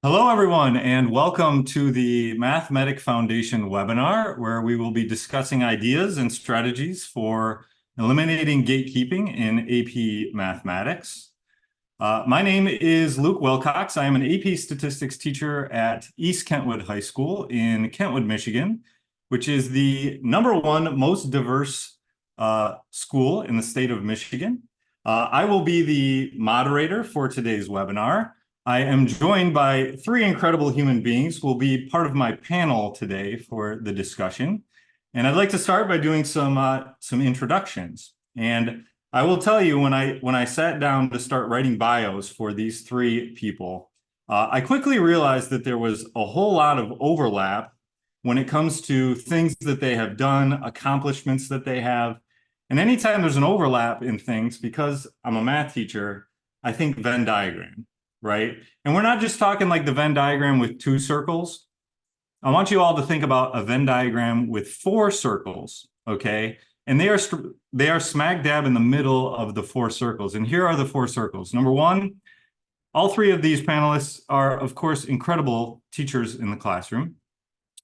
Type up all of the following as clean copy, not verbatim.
Hello, everyone, and welcome to the Mathematic Foundation webinar, where we will be discussing ideas and strategies for eliminating gatekeeping in AP Mathematics. My name is Luke Wilcox. I am an AP Statistics teacher at East Kentwood High School in Kentwood, Michigan, which is the #1 most diverse school in the state of Michigan. I will be the moderator for today's webinar. I am joined by three incredible human beings who will be part of my panel today for the discussion. And I'd like to start by doing some introductions. And I will tell you, when I sat down to start writing bios for these three people, I quickly realized that there was a whole lot of overlap when it comes to things that they have done, accomplishments that they have. And anytime there's an overlap in things, because I'm a math teacher, I think Venn diagram, right? And we're not just talking like the Venn diagram with 2 circles. I want you all to think about a Venn diagram with 4 circles, okay? And they are smack dab in the middle of the 4 circles. And here are the 4 circles. Number 1, all 3 of these panelists are, of course, incredible teachers in the classroom.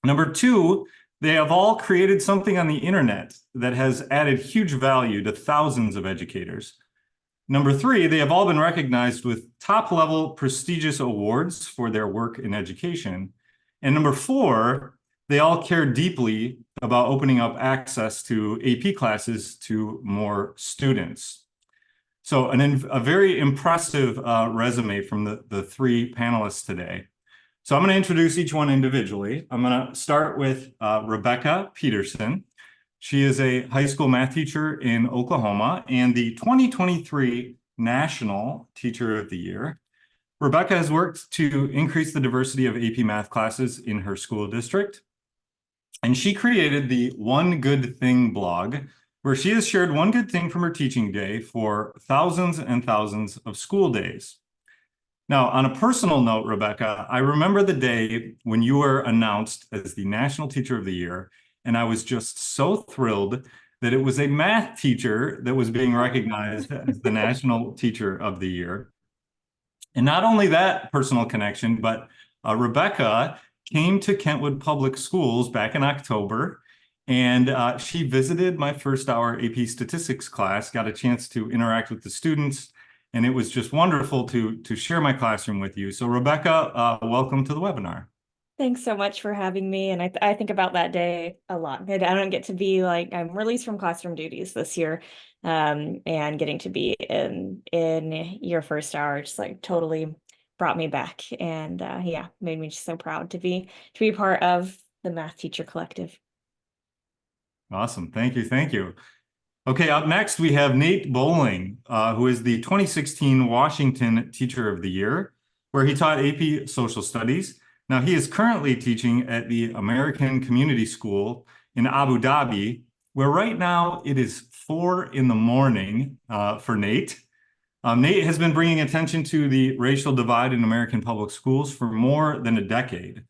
Number 2, they have all created something on the internet that has added huge value to thousands of educators. Number 3, they have all been recognized with top-level prestigious awards for their work in education. And number 4, they all care deeply about opening up access to AP classes to more students. So a very impressive resume from the 3 panelists today. So I'm going to introduce each one individually. I'm going to start with Rebecka Peterson. She is a high school math teacher in Oklahoma and the 2023 National Teacher of the Year. Rebecka has worked to increase the diversity of AP math classes in her school district. And she created the One Good Thing blog, where she has shared one good thing from her teaching day for thousands and thousands of school days. Now, on a personal note, Rebecka, I remember the day when you were announced as the National Teacher of the Year, and I was just so thrilled that it was a math teacher that was being recognized as the National Teacher of the Year. And not only that personal connection, but Rebecka came to Kentwood Public Schools back in October, and she visited my first hour AP statistics class, got a chance to interact with the students, and it was just wonderful to share my classroom with you. So Rebecka, welcome to the webinar. Thanks so much for having me. And I think about that day a lot. I don't get to be I'm released from classroom duties this year. And getting to be in your first hour just totally brought me back. And yeah, made me just so proud to be part of the Math Teacher Collective. Awesome. Thank you. Thank you. Okay, up next, we have Nate Bowling, who is the 2016 Washington Teacher of the Year, where he taught AP Social Studies. Now, he is currently teaching at the American Community School in Abu Dhabi, where right now it is 4 in the morning for Nate. Nate has been bringing attention to the racial divide in American public schools for more than a decade.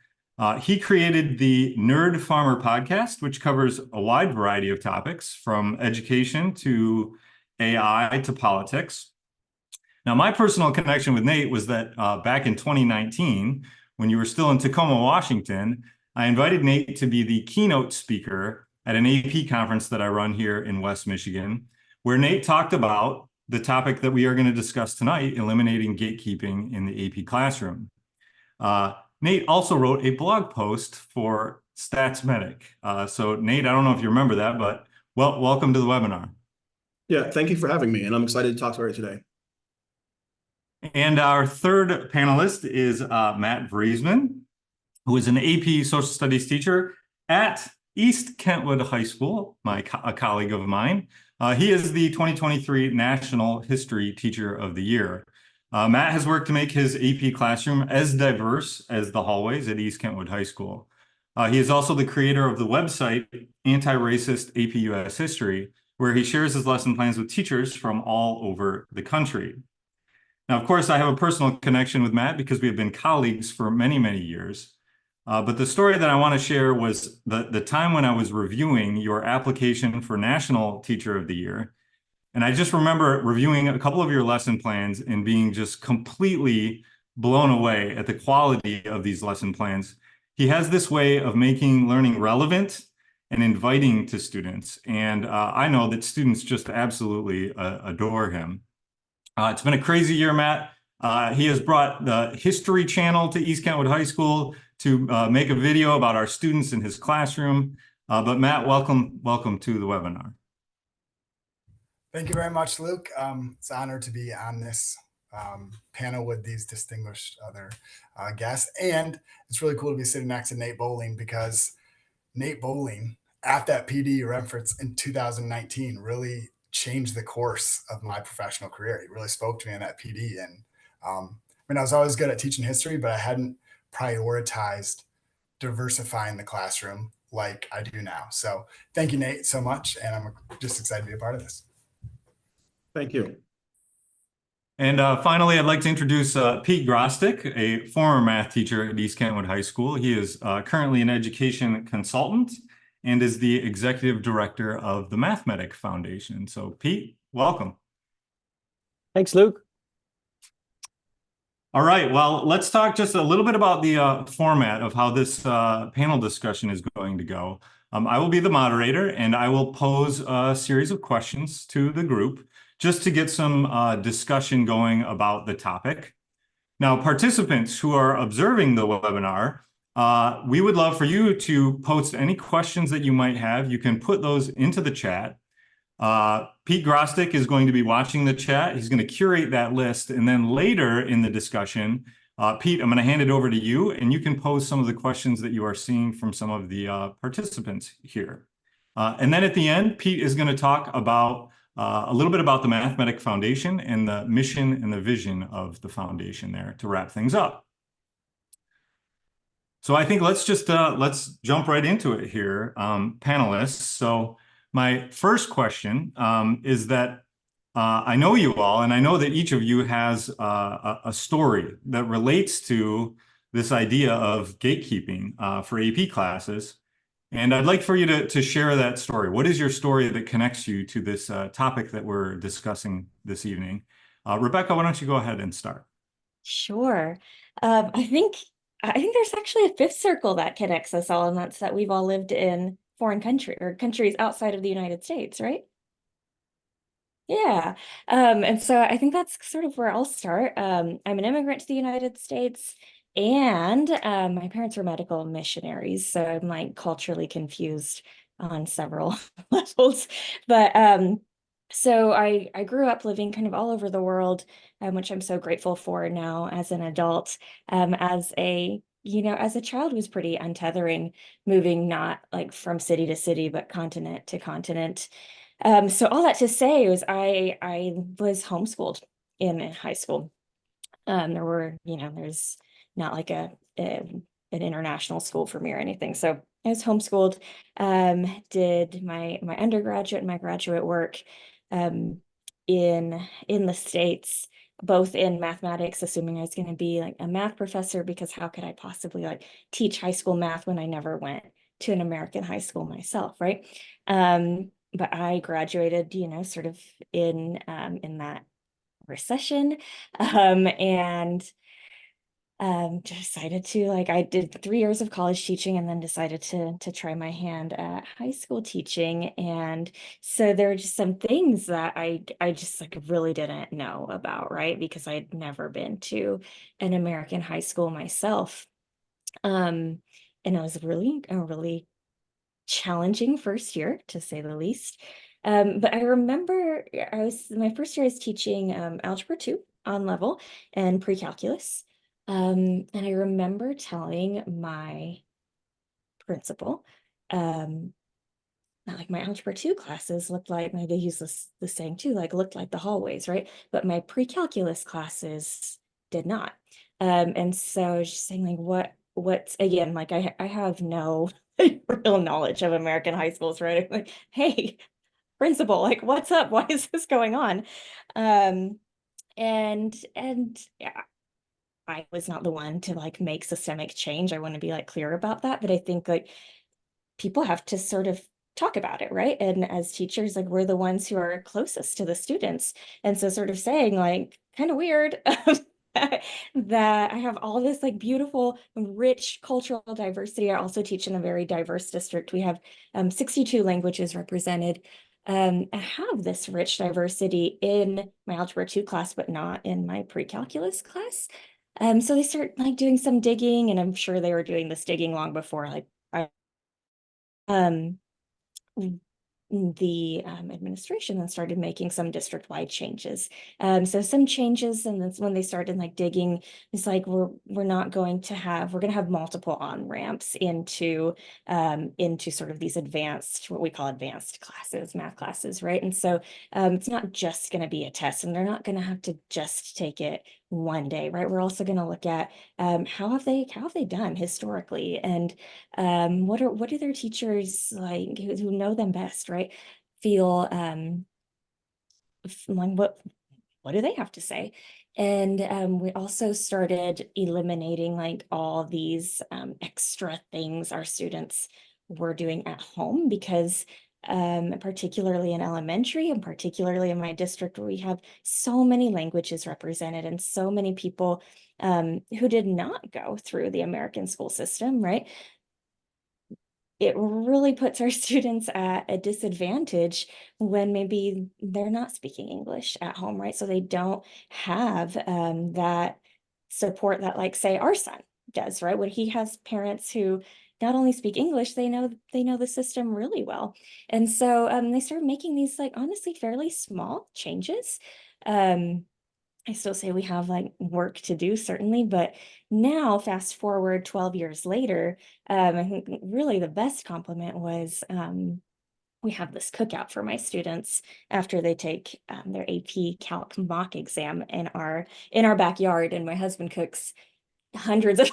He created the Nerd Farmer podcast, which covers a wide variety of topics from education to AI to politics. Now, my personal connection with Nate was that back in 2019, when you were still in Tacoma, Washington, I invited Nate to be the keynote speaker at an AP conference that I run here in West Michigan, where Nate talked about the topic that we are going to discuss tonight, eliminating gatekeeping in the AP classroom. Nate also wrote a blog post for Stats Medic. So Nate, I don't know if you remember that, but welcome to the webinar. Yeah, thank you for having me, and I'm excited to talk about it today. And our third panelist is Matt Vriesman, who is an AP Social Studies teacher at East Kentwood High School, a colleague of mine. He is the 2023 National History Teacher of the Year. Matt has worked to make his AP classroom as diverse as the hallways at East Kentwood High School. He is also the creator of the website Anti-Racist AP US History, where he shares his lesson plans with teachers from all over the country. Now, of course, I have a personal connection with Matt because we have been colleagues for many, many years. But the story that I want to share was the time when I was reviewing your application for National Teacher of the Year. And I just remember reviewing a couple of your lesson plans and being just completely blown away at the quality of these lesson plans. He has this way of making learning relevant and inviting to students. And I know that students just absolutely adore him. It's been a crazy year, Matt. He has brought the History Channel to East Kentwood High School to make a video about our students in his classroom. But Matt, welcome to the webinar. Thank you very much, Luke. It's an honor to be on this panel with these distinguished other guests. And it's really cool to be sitting next to Nate Bowling, because Nate Bowling, at that PD reference in 2019, really changed the course of my professional career. He really spoke to me in that PD. And I mean, I was always good at teaching history, but I hadn't prioritized diversifying the classroom like I do now. So thank you, Nate, so much. And I'm just excited to be a part of this. Thank you. And finally, I'd like to introduce Pete Grostic, a former math teacher at East Kentwood High School. He is currently an education consultant and is the executive director of the Mathmetic Foundation. So Pete, welcome. Thanks, Luke. All right, well, let's talk just a little bit about the format of how this panel discussion is going to go. I will be the moderator, and I will pose a series of questions to the group just to get some discussion going about the topic. Now, participants who are observing the webinar, we would love for you to post any questions that you might have. You can put those into the chat. Pete Grostic is going to be watching the chat. He's going to curate that list. And then later in the discussion, Pete, I'm going to hand it over to you, and you can pose some of the questions that you are seeing from some of the participants here. And then at the end, Pete is going to talk about a little bit about the Mathmetic Foundation and the mission and the vision of the foundation there to wrap things up. So I think let's jump right into it here, panelists. So my first question is that I know you all, and I know that each of you has a story that relates to this idea of gatekeeping for AP classes. And I'd like for you to share that story. What is your story that connects you to this topic that we're discussing this evening? Rebecca, why don't you go ahead and start? Sure. I think there's actually a fifth circle that connects us all, and that's that we've all lived in foreign countries outside of the United States, right? Yeah. And so I think that's sort of where I'll start. I'm an immigrant to the United States, and my parents were medical missionaries, so I'm like culturally confused on several levels. But so I grew up living kind of all over the world, which I'm so grateful for now as an adult. As a child was pretty untethering, moving not like from city to city, but continent to continent. So all that to say was I was homeschooled in high school. There's not like an international school for me or anything. So I was homeschooled, did my undergraduate and my graduate work in the States, both in mathematics, assuming I was going to be like a math professor, because how could I possibly like teach high school math when I never went to an American high school myself, right? But I graduated, sort of in that recession, and decided to I did 3 years of college teaching, and then decided to try my hand at high school teaching. And so there were just some things that I just really didn't know about, right? Because I'd never been to an American high school myself. And it was a really challenging first year, to say the least. But I remember my first year I was teaching Algebra 2 on level and pre-calculus. And I remember telling my principal that like my Algebra 2 classes looked like, maybe they use this saying too, like looked like the hallways, right? But my pre-calculus classes did not. And so I was just saying like, what's again, like I have no real knowledge of American high schools, right? I'm like, hey, principal, like what's up? Why is this going on? And yeah, I was not the one to like make systemic change. I want to be like clear about that, but I think like people have to sort of talk about it, right? And as teachers, like we're the ones who are closest to the students. And so sort of saying like, kind of weird, that I have all this like beautiful, rich cultural diversity. I also teach in a very diverse district. We have 62 languages represented. I have this rich diversity in my Algebra 2 class, but not in my pre-calculus class. So they start like doing some digging, and I'm sure they were doing this digging long before like um the administration then started making some district-wide changes. So some changes, and that's when they started like digging. It's like we're not going to have, we're going to have multiple on-ramps into sort of these advanced, what we call advanced classes, math classes, right? And so it's not just going to be a test, and they're not going to have to just take it one day, right? We're also going to look at how have they done historically, and what do their teachers like who know them best, right? Feel like what do they have to say? And we also started eliminating like all these extra things our students were doing at home, because particularly in elementary and particularly in my district, where we have so many languages represented and so many people who did not go through the American school system, right? It really puts our students at a disadvantage when maybe they're not speaking English at home, right? So they don't have that support that, like, say, our son does, right? When he has parents who not only speak English, they know the system really well. And so they started making these, like, honestly fairly small changes. I still say we have like work to do, certainly, but now fast forward 12 years later, I think really the best compliment was we have this cookout for my students after they take their AP Calc mock exam in our backyard, and my husband cooks hundreds of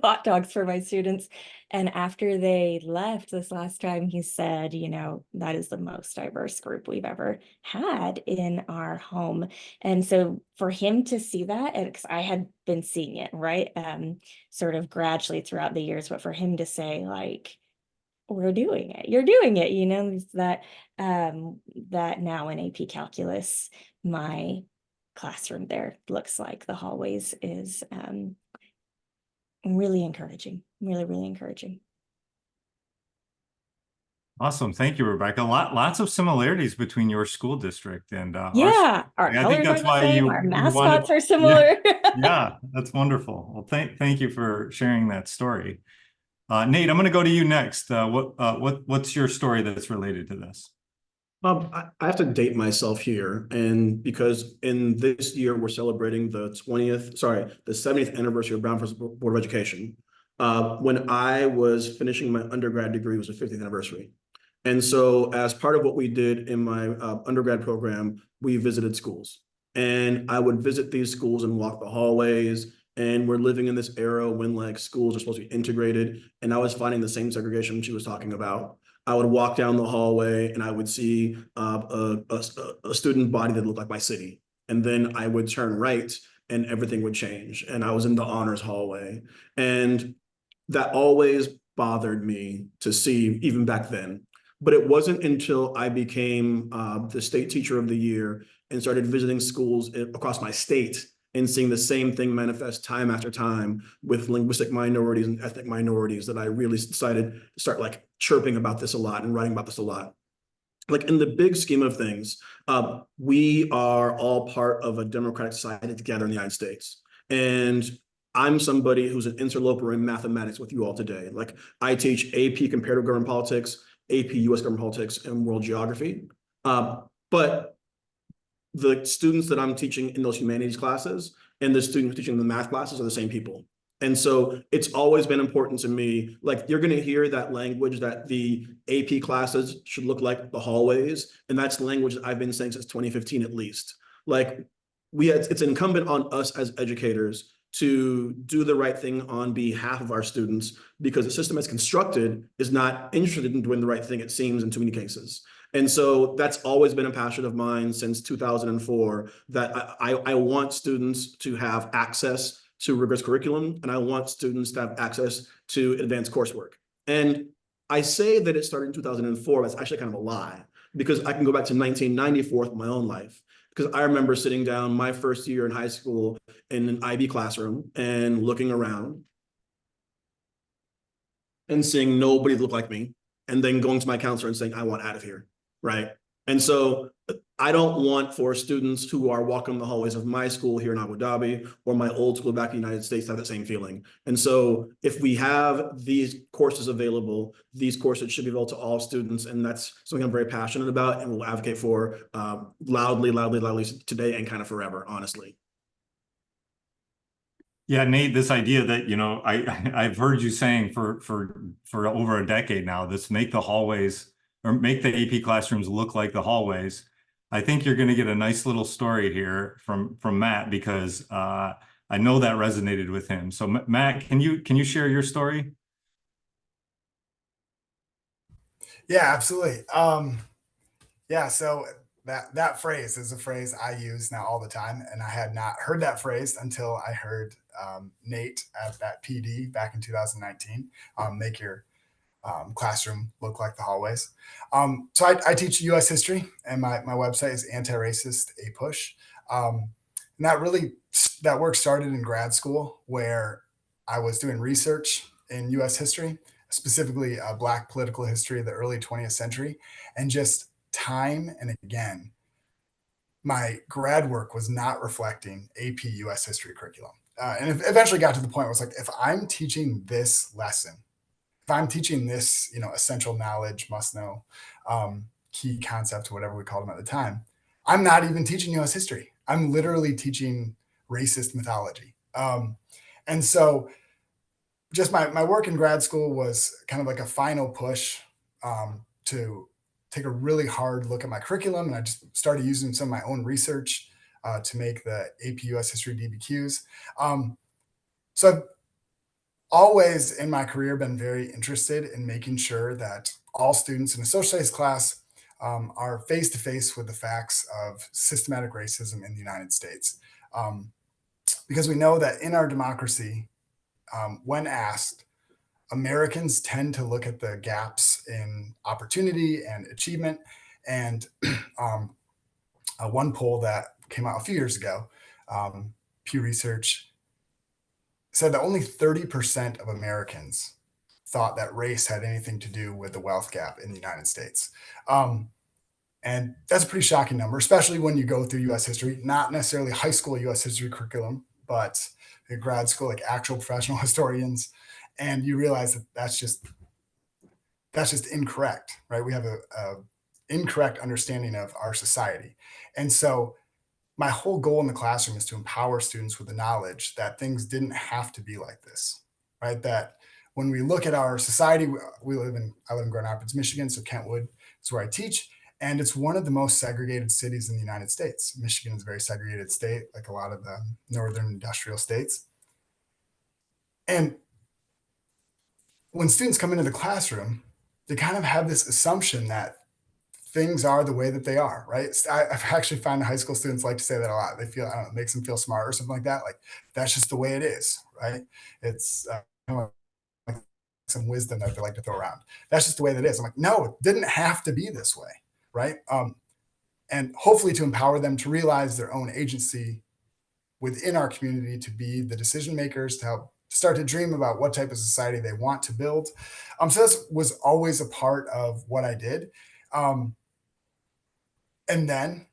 hot dogs for my students. And after they left this last time, he said, you know, that is the most diverse group we've ever had in our home. And so for him to see that, and because I had been seeing it, right, sort of gradually throughout the years, but for him to say, like, we're doing it, you're doing it, you know, that that now in AP Calculus, my classroom there looks like the hallways is really encouraging, really encouraging. Awesome. Thank you, Rebecca. Lots of similarities between your school district and Yeah, our I think colors that's are the why same, you our wanted, mascots are similar. yeah, that's wonderful. Well, thank you for sharing that story. Nate, I'm going to go to you next. What's your story that's related to this? I have to date myself here, and because in this year we're celebrating the 70th anniversary of Brown versus Board of Education. When I was finishing my undergrad degree, it was the 50th anniversary. And so as part of what we did in my undergrad program, we visited schools. And I would visit these schools and walk the hallways. And we're living in this era when like schools are supposed to be integrated. And I was finding the same segregation she was talking about. I would walk down the hallway and I would see a student body that looked like my city. And then I would turn right and everything would change. And I was in the honors hallway. And that always bothered me to see even back then. But it wasn't until I became the state teacher of the year and started visiting schools across my state and seeing the same thing manifest time after time with linguistic minorities and ethnic minorities that I really decided to start like chirping about this a lot and writing about this a lot. Like in the big scheme of things, we are all part of a democratic society together in the United States. And I'm somebody who's an interloper in mathematics with you all today. Like I teach AP Comparative Government Politics, AP US Government Politics, and World Geography. But the students that I'm teaching in those humanities classes and the students teaching in the math classes are the same people. And so it's always been important to me, like you're going to hear that language that the AP classes should look like the hallways. And that's language that I've been saying since 2015, at least. Like it's incumbent on us as educators to do the right thing on behalf of our students, because the system as constructed is not interested in doing the right thing, it seems, in too many cases. And so that's always been a passion of mine since 2004, that I want students to have access to rigorous curriculum, and I want students to have access to advanced coursework. And I say that it started in 2004, that's actually kind of a lie, because I can go back to 1994 with my own life. Because I remember sitting down my first year in high school in an IB classroom and looking around and seeing nobody look like me, and then going to my counselor and saying, I want out of here, right? And so I don't want for students who are walking the hallways of my school here in Abu Dhabi or my old school back in the United States to have that same feeling. And so if we have these courses available, these courses should be available to all students. And that's something I'm very passionate about and will advocate for loudly today and kind of forever, honestly. Yeah, Nate, this idea that, you know, I've heard you saying for over a decade now, this make the hallways or make the AP classrooms look like the hallways. I think you're going to get a nice little story here from Matt, because I know that resonated with him. So Matt, can you share your story? Yeah, absolutely. Yeah, so that phrase is a phrase I use now all the time, and I had not heard that phrase until I heard Nate at that PD back in 2019. Make your classroom look like the hallways. So I teach U.S. history, and my website is Anti-Racist A Push. And that work started in grad school, where I was doing research in U.S. history, specifically Black political history of the early 20th century, and just time and again, my grad work was not reflecting AP US history curriculum. And it eventually got to the point where it was like, if I'm teaching this lesson, if I'm teaching this, essential knowledge, must know, key concept, whatever we called them at the time, I'm not even teaching US history. I'm literally teaching racist mythology. And so just my work in grad school was kind of like a final push to take a really hard look at my curriculum. And I just started using some of my own research to make the AP US history DBQs. So I've always in my career been very interested in making sure that all students in a social studies class are face to face with the facts of systematic racism in the United States. Because we know that in our democracy, when asked, Americans tend to look at the gaps in opportunity and achievement. And one poll that came out a few years ago, Pew Research, said that only 30% of Americans thought that race had anything to do with the wealth gap in the United States. And that's a pretty shocking number, especially when you go through US history, not necessarily high school US history curriculum, but grad school, like actual professional historians. And you realize that that's just incorrect, right? We have a incorrect understanding of our society. And so my whole goal in the classroom is to empower students with the knowledge that things didn't have to be like this, right? That when we look at our society, I live in Grand Rapids, Michigan, so Kentwood is where I teach. And it's one of the most segregated cities in the United States. Michigan is a very segregated state, like a lot of the northern industrial states. And when students come into the classroom, they kind of have this assumption that things are the way that they are, right? I've actually found high school students like to say that a lot. They feel, I don't know, it makes them feel smart or something like that. Like, that's just the way it is, right? It's like some wisdom that they like to throw around. That's just the way that it is. I'm like, no, it didn't have to be this way, right? And hopefully to empower them to realize their own agency within our community, to be the decision makers, to help start to dream about what type of society they want to build. So this was always a part of what I did. And then,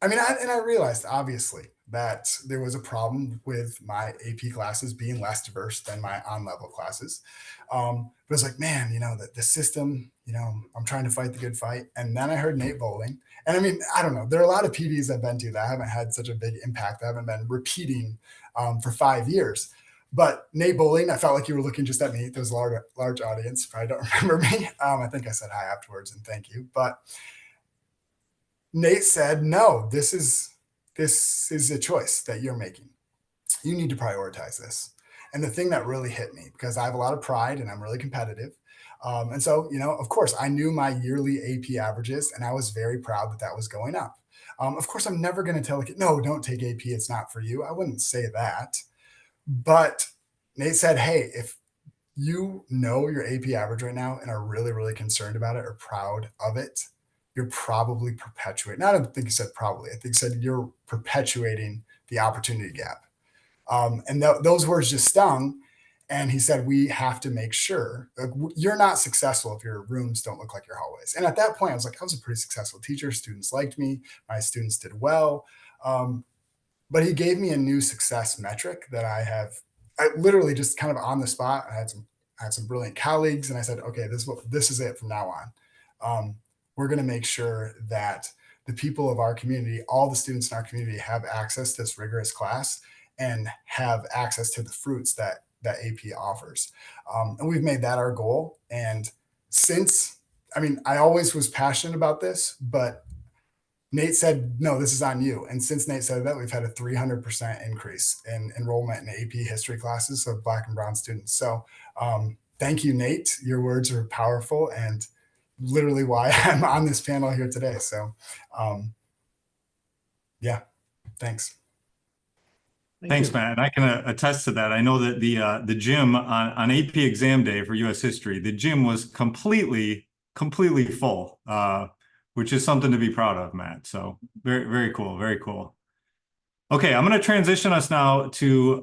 I realized obviously that there was a problem with my AP classes being less diverse than my on-level classes. But it was like, man, the system, I'm trying to fight the good fight. And then I heard Nate Bowling. And I don't know, there are a lot of PDs I've been to that haven't had such a big impact. I haven't been repeating for 5 years. But Nate Bowling, I felt like you were looking just at me. There was a large audience. Probably don't remember me. I think I said hi afterwards and thank you. But Nate said, no, this is a choice that you're making. You need to prioritize this. And the thing that really hit me, because I have a lot of pride and I'm really competitive. And so, of course, I knew my yearly AP averages, and I was very proud that that was going up. Of course, I'm never going to tell a kid, no, don't take AP. It's not for you. I wouldn't say that. But Nate said, hey, if you know your AP average right now and are really, really concerned about it or proud of it, you're probably perpetuating. I don't think he said probably. I think he said you're perpetuating the opportunity gap. Those words just stung. And he said, we have to make sure, like, you're not successful if your rooms don't look like your hallways. And at that point, I was like, I was a pretty successful teacher. Students liked me. My students did well. But he gave me a new success metric that I literally just kind of on the spot. I had some brilliant colleagues, and I said, okay, this is it from now on. We're going to make sure that the people of our community, all the students in our community, have access to this rigorous class and have access to the fruits that AP offers. And we've made that our goal. And I always was passionate about this, but Nate said, no, this is on you. And since Nate said that, we've had a 300% increase in enrollment in AP history classes of Black and Brown students. So thank you, Nate. Your words are powerful and literally why I'm on this panel here today. So yeah, thanks. Thanks, Matt. And I can attest to that. I know that the gym on AP exam day for U.S. history, the gym was completely full, which is something to be proud of, Matt. So very, very cool. Very cool. Okay, I'm going to transition us now to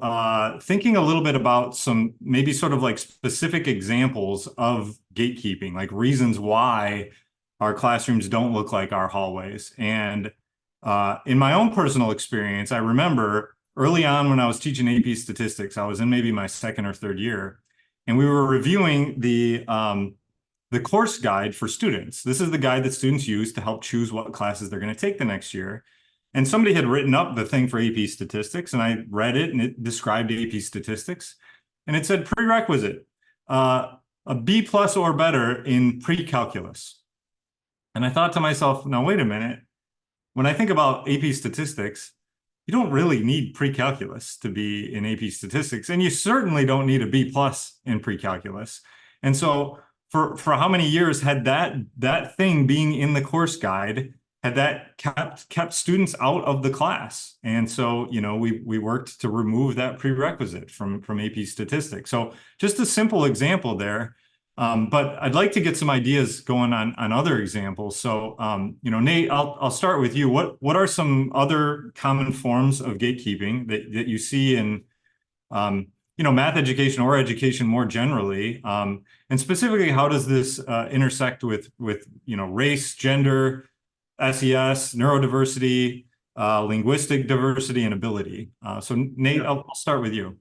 thinking a little bit about some maybe sort of like specific examples of gatekeeping, like reasons why our classrooms don't look like our hallways. And in my own personal experience, I remember early on when I was teaching AP statistics, I was in maybe my second or third year, and we were reviewing the course guide for students. This is the guide that students use to help choose what classes they're going to take the next year. And somebody had written up the thing for AP statistics, and I read it, and it described AP statistics. And it said prerequisite, a B+ or better in pre-calculus. And I thought to myself, now wait a minute. When I think about AP statistics, you don't really need pre-calculus to be in AP statistics, and you certainly don't need a B+ in pre-calculus. And so for how many years had that thing being in the course guide, had that kept students out of the class? And so, we worked to remove that prerequisite from AP statistics. So just a simple example there. But I'd like to get some ideas going on other examples. So, Nate, I'll start with you. What are some other common forms of gatekeeping that you see in, math education or education more generally? And specifically, how does this intersect with race, gender, SES, neurodiversity, linguistic diversity, and ability? So Nate, I'll start with you.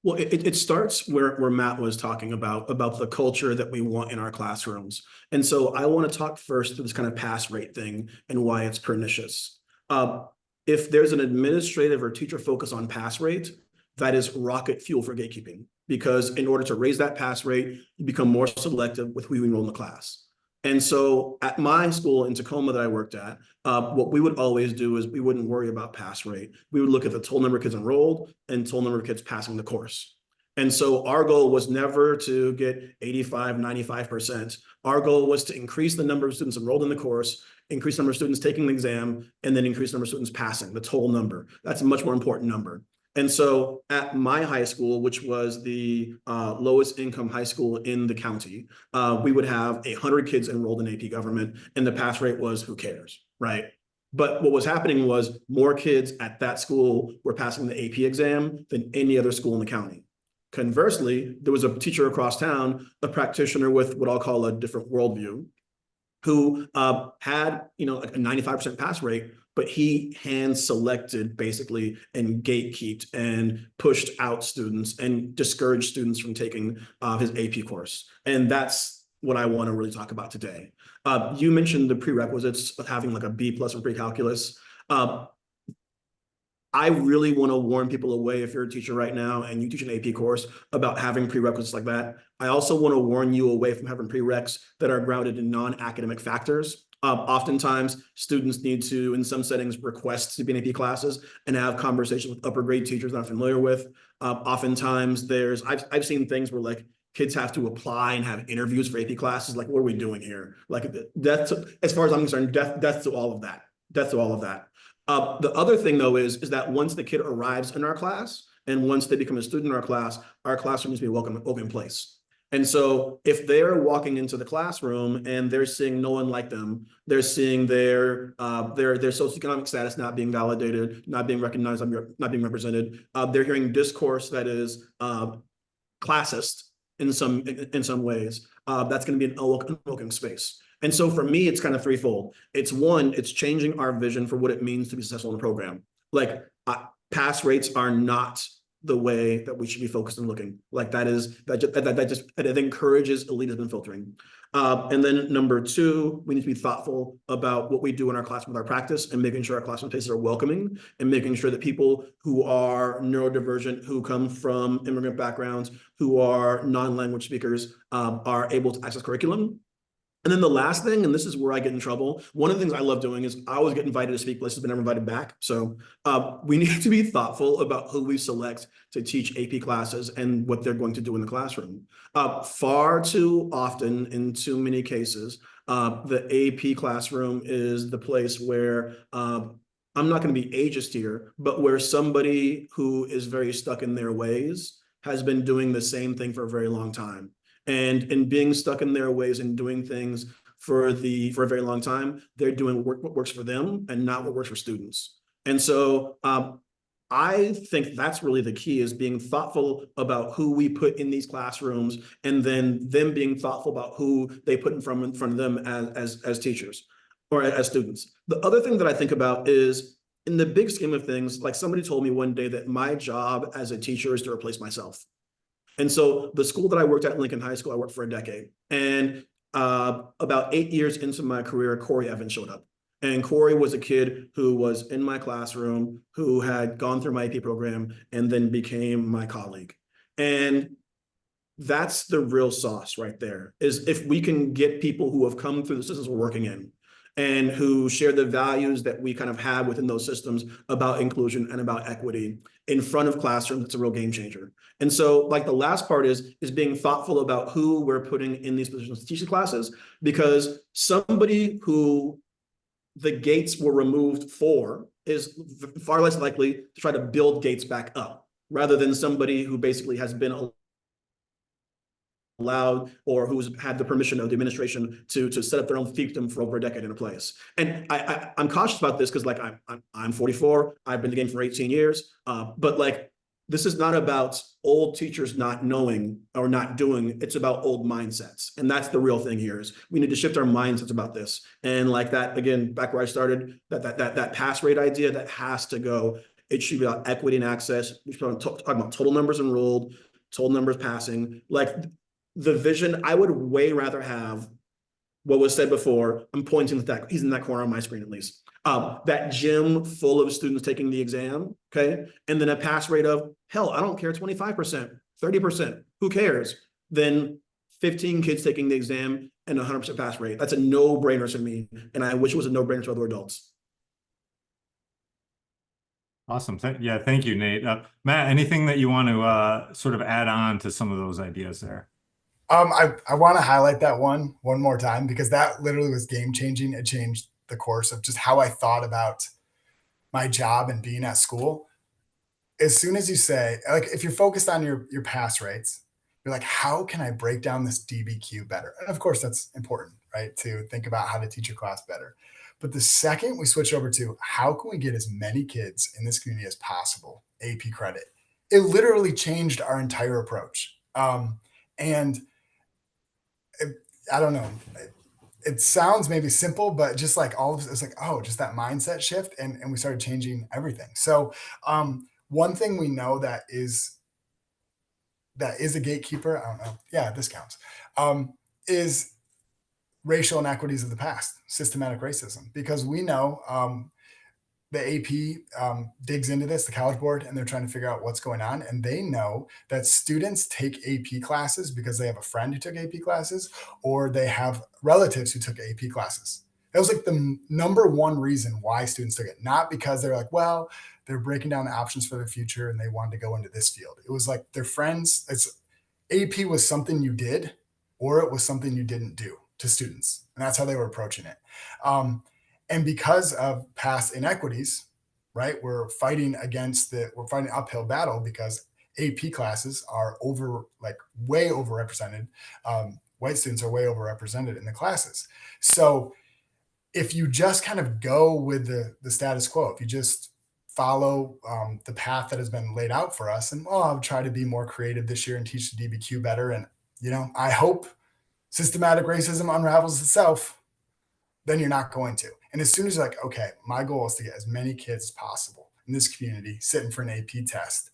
Well, it starts where Matt was talking about the culture that we want in our classrooms. And so I want to talk first to this kind of pass rate thing and why it's pernicious. If there's an administrative or teacher focus on pass rate, that is rocket fuel for gatekeeping, because in order to raise that pass rate, you become more selective with who you enroll in the class. And so at my school in Tacoma that I worked at, what we would always do is we wouldn't worry about pass rate. We would look at the total number of kids enrolled and total number of kids passing the course. And so our goal was never to get 85, 95%. Our goal was to increase the number of students enrolled in the course, increase the number of students taking the exam, and then increase the number of students passing, the total number. That's a much more important number. And so at my high school, which was the lowest income high school in the county, we would have 100 kids enrolled in AP government, and the pass rate was who cares, right? But what was happening was more kids at that school were passing the AP exam than any other school in the county. Conversely, there was a teacher across town, a practitioner with what I'll call a different worldview, who had a 95% pass rate, but he hand selected basically and gatekeeped and pushed out students and discouraged students from taking his AP course. And that's what I want to really talk about today. You mentioned the prerequisites of having like a B+ in pre-calculus. I really want to warn people away, if you're a teacher right now and you teach an AP course, about having prerequisites like that. I also want to warn you away from having prereqs that are grounded in non-academic factors. Oftentimes, students need to, in some settings, request to be in AP classes and have conversations with upper grade teachers they're not familiar with. Oftentimes, I've seen things where like kids have to apply and have interviews for AP classes. Like, what are we doing here? Like, that's, as far as I'm concerned, death to all of that. Death to all of that. The other thing, though, is that once the kid arrives in our class and once they become a student in our classroom needs to be a welcome place. And so if they're walking into the classroom and they're seeing no one like them, they're seeing their socioeconomic status not being validated, not being recognized, not being represented, they're hearing discourse that is classist in some ways, that's going to be an unwelcoming space. And so for me, it's kind of threefold. It's one, it's changing our vision for what it means to be successful in the program. Like pass rates are not the way that we should be focused on looking. Like that encourages elitism and filtering. And then number two, we need to be thoughtful about what we do in our classroom with our practice and making sure our classroom spaces are welcoming and making sure that people who are neurodivergent, who come from immigrant backgrounds, who are non-language speakers, are able to access curriculum. And then the last thing, and this is where I get in trouble, one of the things I love doing is I always get invited to speak places, but never invited back. So we need to be thoughtful about who we select to teach AP classes and what they're going to do in the classroom. Far too often, in too many cases, the AP classroom is the place where I'm not going to be ageist here, but where somebody who is very stuck in their ways has been doing the same thing for a very long time. And in being stuck in their ways and doing things for a very long time, they're doing what works for them and not what works for students. And so I think that's really the key, is being thoughtful about who we put in these classrooms, and then them being thoughtful about who they put in front of them as teachers or as students. The other thing that I think about is, in the big scheme of things, like somebody told me one day that my job as a teacher is to replace myself. And so the school that I worked at, Lincoln High School, I worked for a decade. And about 8 years into my career, Corey Evans showed up. And Corey was a kid who was in my classroom, who had gone through my AP program and then became my colleague. And that's the real sauce right there, is if we can get people who have come through the systems we're working in and who share the values that we kind of have within those systems about inclusion and about equity in front of classrooms, it's a real game changer. And so like the last part is being thoughtful about who we're putting in these positions to teach the classes, because somebody who the gates were removed for is far less likely to try to build gates back up, rather than somebody who basically has been allowed or who's had the permission of the administration to set up their own fiefdom for over a decade in a place. And I'm cautious about this because, like, I'm 44, I've been in the game for 18 years, but like, this is not about old teachers not knowing or not doing, it's about old mindsets. And that's the real thing here, is we need to shift our mindsets about this. And like that, again, back where I started, that pass rate idea, that has to go. It should be about equity and access. We should talk about total numbers enrolled, total numbers passing. Like, the vision, I would way rather have what was said before. I'm pointing to that, he's in that corner on my screen at least. That gym full of students taking the exam, okay? And then a pass rate of, hell, I don't care, 25%, 30%, who cares? Then 15 kids taking the exam and 100% pass rate. That's a no-brainer to me, and I wish it was a no-brainer to other adults. Awesome. Yeah, thank you, Nate. Matt, anything that you want to sort of add on to some of those ideas there? I want to highlight that one more time, because that literally was game changing. It changed the course of just how I thought about my job and being at school. As soon as you say, like, if you're focused on your pass rates, you're like, how can I break down this DBQ better? And of course, that's important, right? To think about how to teach your class better. But the second we switch over to how can we get as many kids in this community as possible AP credit, it literally changed our entire approach. And I don't know, it sounds maybe simple, but just like all of it's like, oh, just that mindset shift. And we started changing everything. So one thing we know that is a gatekeeper, I don't know, yeah, this counts, is racial inequities of the past, systematic racism, because we know the AP digs into this, the College Board, and they're trying to figure out what's going on. And they know that students take AP classes because they have a friend who took AP classes, or they have relatives who took AP classes. That was like the number one reason why students took it. Not because they're like, well, they're breaking down the options for their future and they wanted to go into this field. It was like their friends. AP was something you did, or it was something you didn't do to students. And that's how they were approaching it. And because of past inequities, right, we're fighting uphill battle, because AP classes are way overrepresented. White students are way overrepresented in the classes. So if you just kind of go with the status quo, if you just follow the path that has been laid out for us, and I'll try to be more creative this year and teach the DBQ better, and I hope systematic racism unravels itself, then you're not going to. And as soon as you're like, okay, my goal is to get as many kids as possible in this community sitting for an AP test,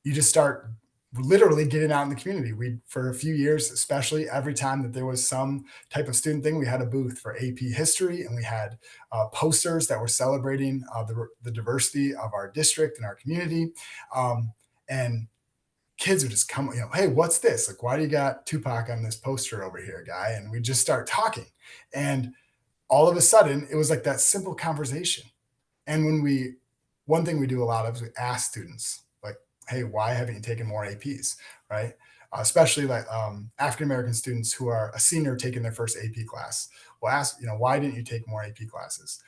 you just start literally getting out in the community. For a few years, especially every time that there was some type of student thing, we had a booth for AP history, and we had posters that were celebrating the diversity of our district and our community. And kids would just come, hey, what's this? Like, why do you got Tupac on this poster over here, guy? And we just start talking. And all of a sudden, it was like that simple conversation. And one thing we do a lot of is we ask students, like, hey, why haven't you taken more APs, right? Especially like African-American students who are a senior taking their first AP class. We'll ask, why didn't you take more AP classes?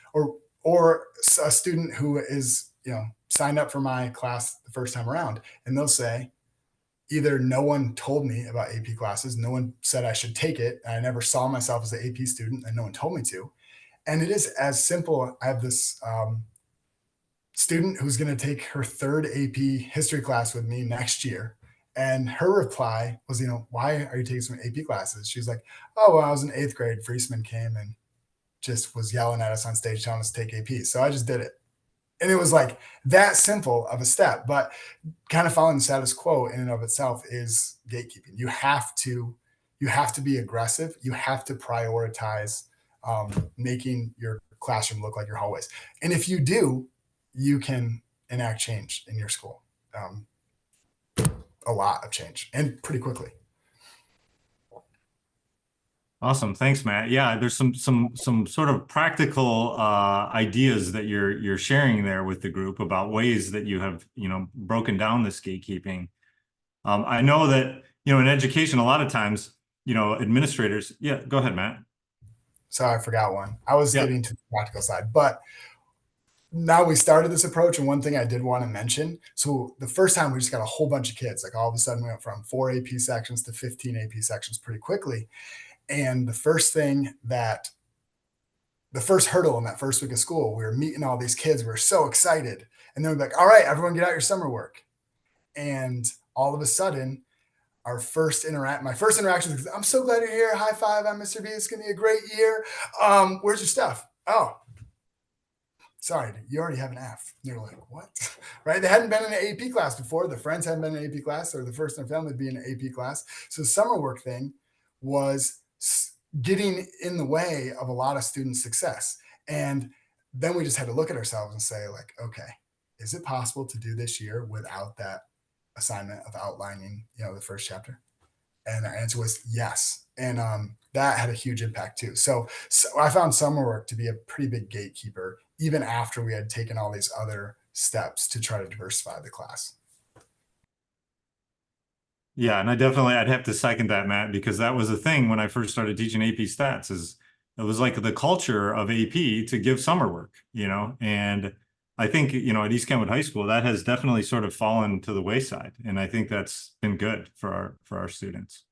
Or a student who is, signed up for my class the first time around, and they'll say, either no one told me about AP classes, no one said I should take it, and I never saw myself as an AP student, and no one told me to. And it is as simple. I have this student who's going to take her third AP history class with me next year. And her reply was, why are you taking some AP classes? She's like, oh, well, I was in 8th grade. Vriesman came and just was yelling at us on stage telling us to take AP. So I just did it. And it was like that simple of a step, but kind of following the status quo in and of itself is gatekeeping. You have to be aggressive. You have to prioritize making your classroom look like your hallways. And if you do, you can enact change in your school. A lot of change, and pretty quickly. Awesome. Thanks, Matt. Yeah, there's some sort of practical ideas that you're sharing there with the group about ways that you have, broken down this gatekeeping. I know that, in education, a lot of times, administrators, yeah, go ahead, Matt. Sorry, I forgot one. I was getting to the practical side, but now we started this approach, and one thing I did want to mention. So the first time we just got a whole bunch of kids, like all of a sudden we went from 4 AP sections to 15 AP sections pretty quickly. And the first hurdle in that first week of school, we were meeting all these kids. We were so excited. And then we're like, all right, everyone get out your summer work. And all of a sudden, my first interaction was, I'm so glad you're here. High five. I'm Mr. B. It's going to be a great year. Where's your stuff? Oh, sorry, you already have an F. And they're like, what? Right? They hadn't been in an AP class before. The friends hadn't been in an AP class, or the first in their family to be in an AP class. So the summer work thing was getting in the way of a lot of student success. And then we just had to look at ourselves and say, like, okay, is it possible to do this year without that assignment of outlining, the first chapter? And our answer was yes. And that had a huge impact too. So I found summer work to be a pretty big gatekeeper, even after we had taken all these other steps to try to diversify the class. Yeah, and I'd have to second that, Matt, because that was a thing when I first started teaching AP stats. It was like the culture of AP to give summer work, and I think, at East Kentwood High School, that has definitely sort of fallen to the wayside. And I think that's been good for our students.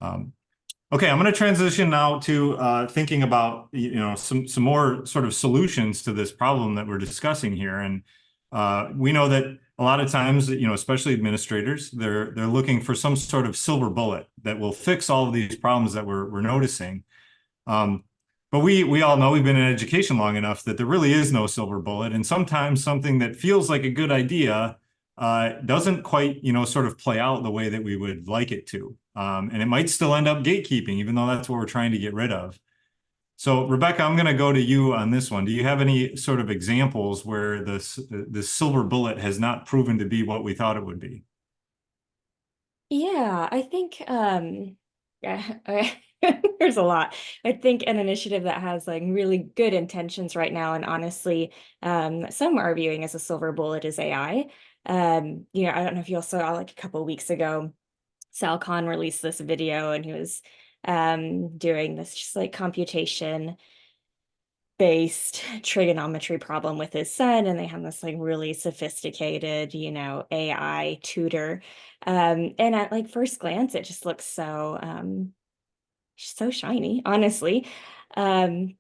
Okay, I'm going to transition now to thinking about, some more sort of solutions to this problem that we're discussing here. And we know that a lot of times, especially administrators, they're looking for some sort of silver bullet that will fix all of these problems that we're noticing. But we all know, we've been in education long enough that there really is no silver bullet. And sometimes something that feels like a good idea doesn't quite, sort of play out the way that we would like it to. And it might still end up gatekeeping, even though that's what we're trying to get rid of. So, Rebecka, I'm going to go to you on this one. Do you have any sort of examples where the silver bullet has not proven to be what we thought it would be? Yeah, I think there's a lot. I think an initiative that has like really good intentions right now, and honestly, some are viewing as a silver bullet, is AI. I don't know if you all saw, like a couple of weeks ago, Sal Khan released this video, and he was doing this just like computation based trigonometry problem with his son, and they have this like really sophisticated, AI tutor. And at like first glance, it just looks so shiny, honestly. And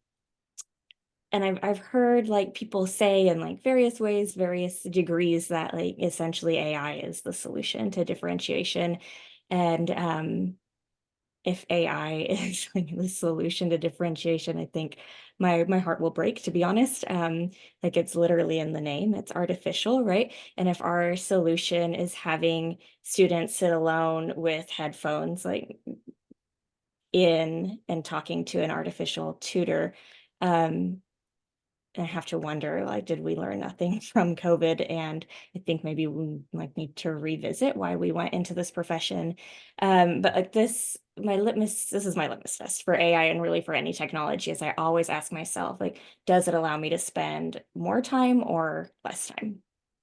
I've heard like people say in like various ways, various degrees, that like essentially AI is the solution to differentiation. And if AI is like the solution to differentiation, I think my heart will break, to be honest. Like it's literally in the name, it's artificial, right? And if our solution is having students sit alone with headphones, like in and talking to an artificial tutor, I have to wonder, like, did we learn nothing from COVID? And I think maybe we like need to revisit why we went into this profession. But like this is my litmus test for AI and really for any technology, is I always ask myself, like, does it allow me to spend more time or less time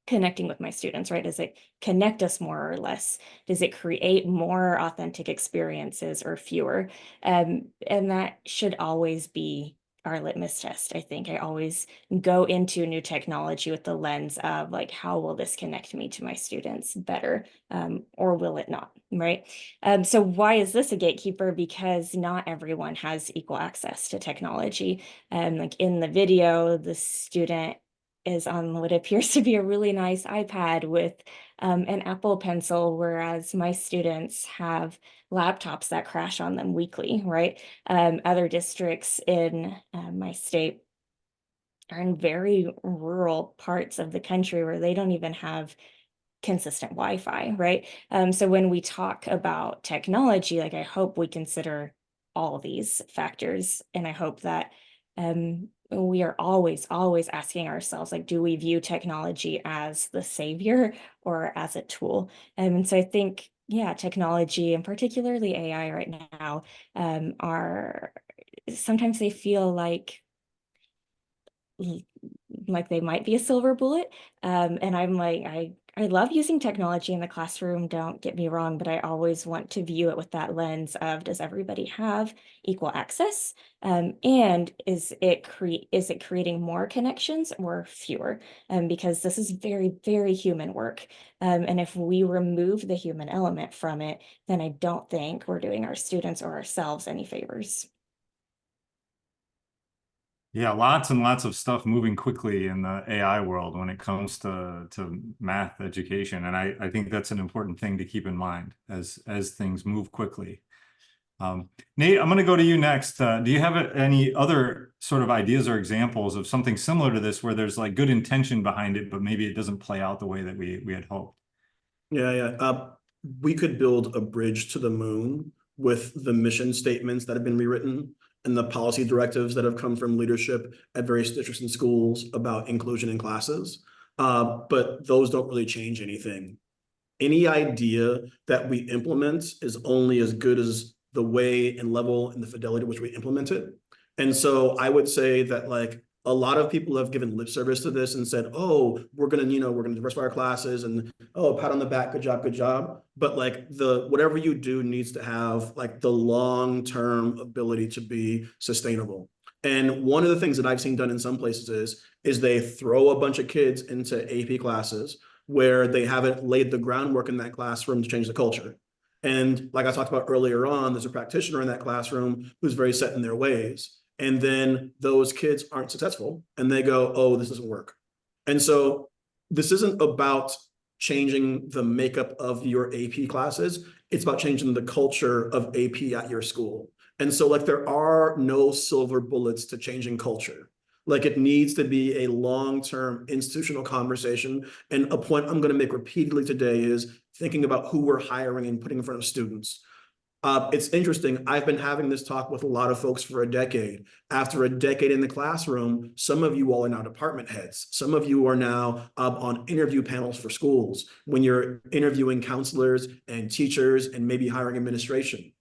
connecting with my students, right? Does it connect us more or less? Does it create more authentic experiences or fewer? And that should always be our litmus test. I think I always go into new technology with the lens of like, how will this connect me to my students better, or will it not, right? So why is this a gatekeeper? Because not everyone has equal access to technology. Like in the video, the student is on what appears to be a really nice iPad with an Apple Pencil, whereas my students have laptops that crash on them weekly, right? Other districts in my state are in very rural parts of the country where they don't even have consistent Wi-Fi, right? So when we talk about technology, like I hope we consider all these factors, and I hope that we are always asking ourselves, like, do we view technology as the savior or as a tool? And so I think, yeah, technology and particularly AI right now are sometimes they feel like they might be a silver bullet. And I'm like, I love using technology in the classroom, don't get me wrong, but I always want to view it with that lens of, does everybody have equal access? And is it creating more connections or fewer? Because this is very, very human work. And if we remove the human element from it, then I don't think we're doing our students or ourselves any favors. Yeah, lots and lots of stuff moving quickly in the AI world when it comes to math education. And I think that's an important thing to keep in mind as things move quickly. Nate, I'm going to go to you next. Do you have any other sort of ideas or examples of something similar to this where there's like good intention behind it, but maybe it doesn't play out the way that we had hoped? Yeah. We could build a bridge to the moon with the mission statements that have been rewritten and the policy directives that have come from leadership at various districts and schools about inclusion in classes. But those don't really change anything. Any idea that we implement is only as good as the way and level and the fidelity to which we implement it. And so I would say that like a lot of people have given lip service to this and said, oh, we're gonna diversify our classes and oh, pat on the back, good job. But like whatever you do needs to have like the long-term ability to be sustainable. And one of the things that I've seen done in some places is they throw a bunch of kids into AP classes where they haven't laid the groundwork in that classroom to change the culture. And like I talked about earlier on, there's a practitioner in that classroom who's very set in their ways. And then those kids aren't successful and they go, oh, this doesn't work. And so this isn't about changing the makeup of your AP classes. It's about changing the culture of AP at your school. And so like there are no silver bullets to changing culture. Like it needs to be a long-term institutional conversation. And a point I'm going to make repeatedly today is thinking about who we're hiring and putting in front of students. It's interesting. I've been having this talk with a lot of folks for a decade. After a decade in the classroom, some of you all are now department heads. Some of you are now on interview panels for schools when you're interviewing counselors and teachers and maybe hiring administration.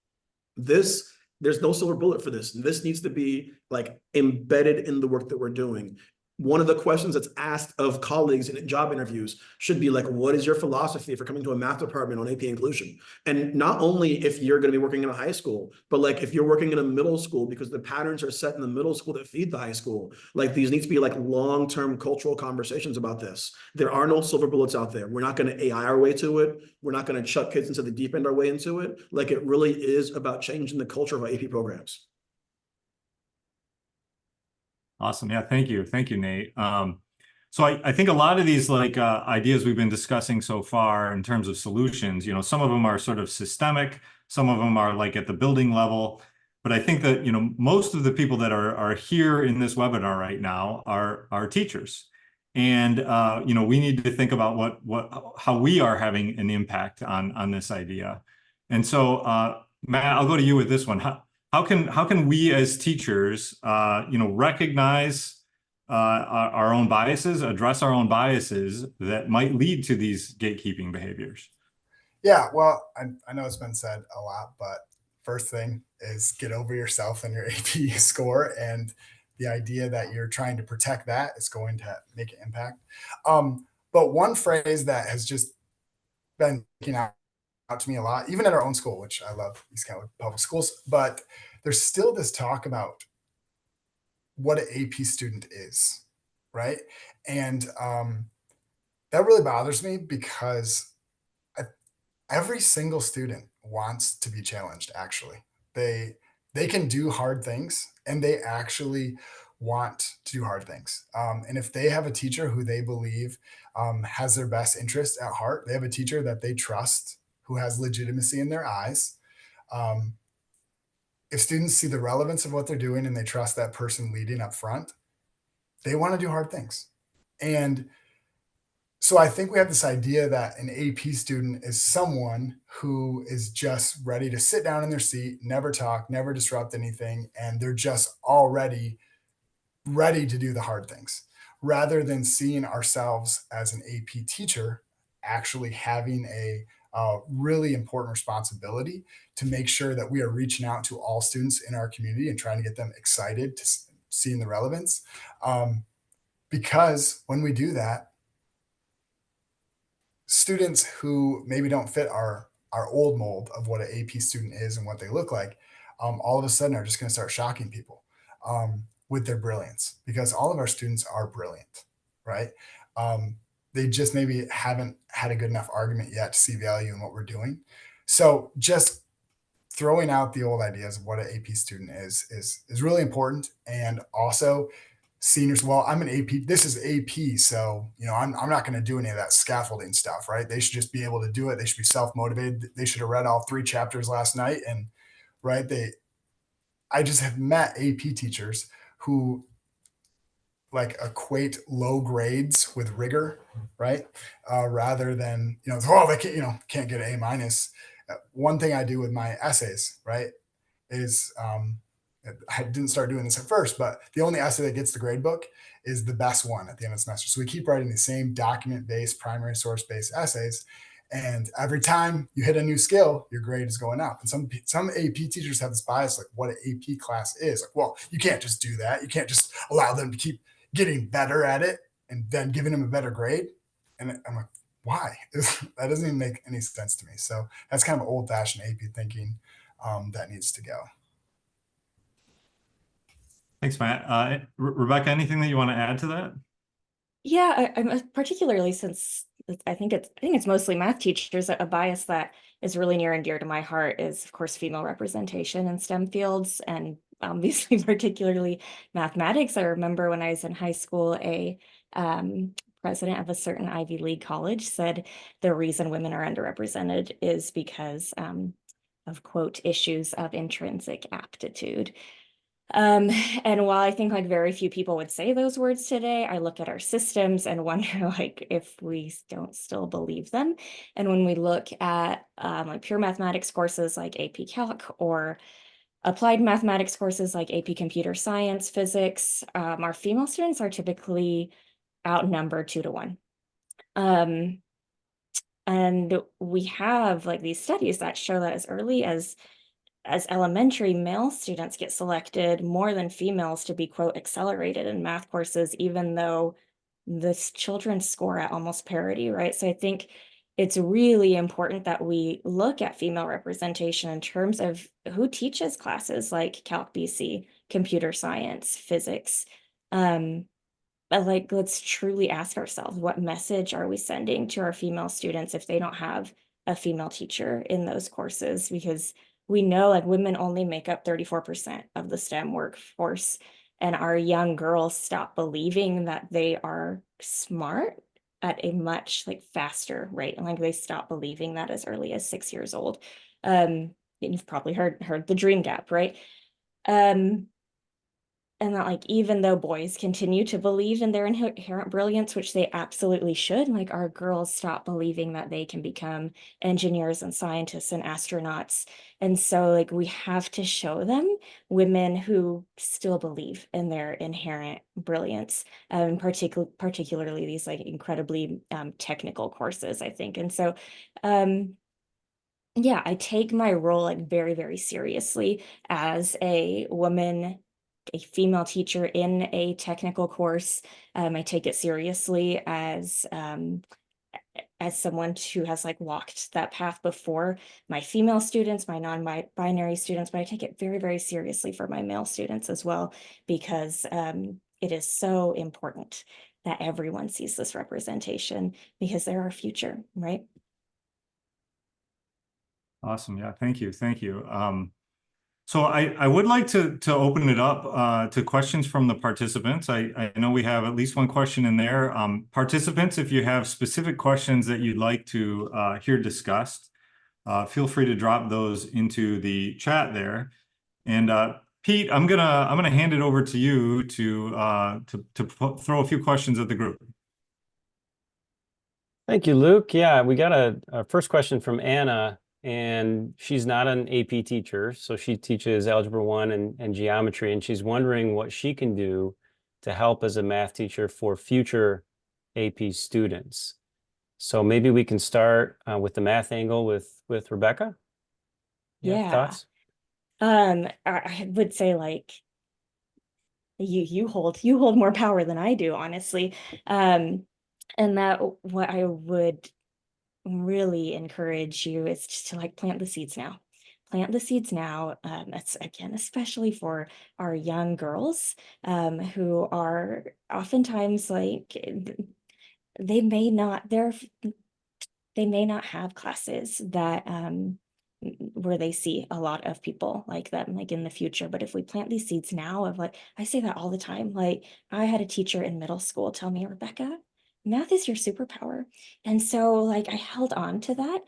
There's no silver bullet for this. This needs to be like embedded in the work that we're doing. one of the questions that's asked of colleagues in job interviews should be like, what is your philosophy for coming to a math department on AP inclusion? And not only if you're going to be working in a high school, but like if you're working in a middle school, because the patterns are set in the middle school that feed the high school. Like these need to be like long-term cultural conversations about this. There are no silver bullets out there. We're not going to AI our way to it. We're not going to chuck kids into the deep end our way into it. Like it really is about changing the culture of our AP programs. Awesome. Yeah, thank you. Thank you, Nate. So I think a lot of these ideas we've been discussing so far in terms of solutions, some of them are sort of systemic, some of them are like at the building level. But I think that, most of the people that are here in this webinar right now are teachers. And, we need to think about how we are having an impact on this idea. And so, Matt, I'll go to you with this one. How can we as teachers, recognize our own biases, address our own biases that might lead to these gatekeeping behaviors? Yeah, well, I know it's been said a lot, but first thing is get over yourself and your AP score, and the idea that you're trying to protect that is going to make an impact. But one phrase that has just been sticking out to me a lot, even at our own school, which I love, East Kentwood Public Schools, but there's still this talk about what an AP student is, right? And that really bothers me because every single student wants to be challenged. Actually, they can do hard things, and they actually want to do hard things. And if they have a teacher who they believe has their best interest at heart, they have a teacher that they trust who has legitimacy in their eyes. If students see the relevance of what they're doing and they trust that person leading up front, they want to do hard things. And so I think we have this idea that an AP student is someone who is just ready to sit down in their seat, never talk, never disrupt anything, and they're just already ready to do the hard things, rather than seeing ourselves as an AP teacher actually having a really important responsibility to make sure that we are reaching out to all students in our community and trying to get them excited to seeing the relevance. Because when we do that, students who maybe don't fit our old mold of what an AP student is and what they look like, all of a sudden are just going to start shocking people with their brilliance, because all of our students are brilliant, right? They just maybe haven't had a good enough argument yet to see value in what we're doing. So just throwing out the old ideas of what an AP student is really important. And also seniors, well, I'm an AP, this is AP, so I'm not going to do any of that scaffolding stuff, right? They should just be able to do it. They should be self-motivated. They should have read all 3 chapters last night, and right, I just have met AP teachers who like equate low grades with rigor, right? Rather than, they can't get an A-. One thing I do with my essays, right, is I didn't start doing this at first, but the only essay that gets the grade book is the best one at the end of the semester. So we keep writing the same document-based, primary source-based essays. And every time you hit a new skill, your grade is going up. And some AP teachers have this bias, like what an AP class is. Like, well, you can't just do that. You can't just allow them to keep getting better at it and then giving them a better grade. And I'm like, why? That doesn't even make any sense to me. So that's kind of old-fashioned AP thinking that needs to go. Thanks, Matt. Rebecca, anything that you want to add to that? Yeah, I'm particularly, since I think it's mostly math teachers, a bias that is really near and dear to my heart is, of course, female representation in STEM fields, and obviously particularly mathematics. I remember when I was in high school, a president of a certain Ivy League college said the reason women are underrepresented is because of, quote, issues of intrinsic aptitude. And while I think like very few people would say those words today, I look at our systems and wonder like if we don't still believe them. And when we look at like pure mathematics courses like AP Calc or applied mathematics courses like AP Computer Science, Physics, our female students are typically outnumbered 2 to 1. And we have like these studies that show that as early as as elementary, male students get selected more than females to be, quote, accelerated in math courses, even though this children score at almost parity, right? So I think it's really important that we look at female representation in terms of who teaches classes like Calc BC, computer science, physics. But like, let's truly ask ourselves, what message are we sending to our female students if they don't have a female teacher in those courses? Because we know like women only make up 34% of the STEM workforce, and our young girls stop believing that they are smart at a much like faster rate. And like they stop believing that as early as 6 years old. You've probably heard the dream gap, right? And that like even though boys continue to believe in their inherent brilliance, which they absolutely should, like our girls stop believing that they can become engineers and scientists and astronauts. And so like we have to show them women who still believe in their inherent brilliance, particularly these like incredibly technical courses, I think. And so yeah, I take my role like very, very seriously as a woman, a female teacher in a technical course. I take it seriously as someone who has like walked that path before, my female students, my non-binary students, but I take it very, very seriously for my male students as well, because it is so important that everyone sees this representation because they're our future, right? Awesome. Yeah, thank you. Thank you. So I would like to open it up to questions from the participants. I know we have at least one question in there. Participants, if you have specific questions that you'd like to hear discussed, feel free to drop those into the chat there. And Pete, I'm gonna hand it over to you to throw a few questions at the group. Thank you, Luke. Yeah, we got a first question from Anna, and she's not an AP teacher, so she teaches Algebra 1 and geometry, and she's wondering what she can do to help as a math teacher for future AP students. So maybe we can start with the math angle with Rebecka. Yeah. Thoughts? I would say like you hold more power than I do, honestly. And that what I would really encourage you is just to like plant the seeds now. Plant the seeds now. That's again, especially for our young girls who are oftentimes like they may not have classes that where they see a lot of people like them like in the future. But if we plant these seeds now of like, I say that all the time, like I had a teacher in middle school tell me, Rebecka, math is your superpower. And so like I held on to that.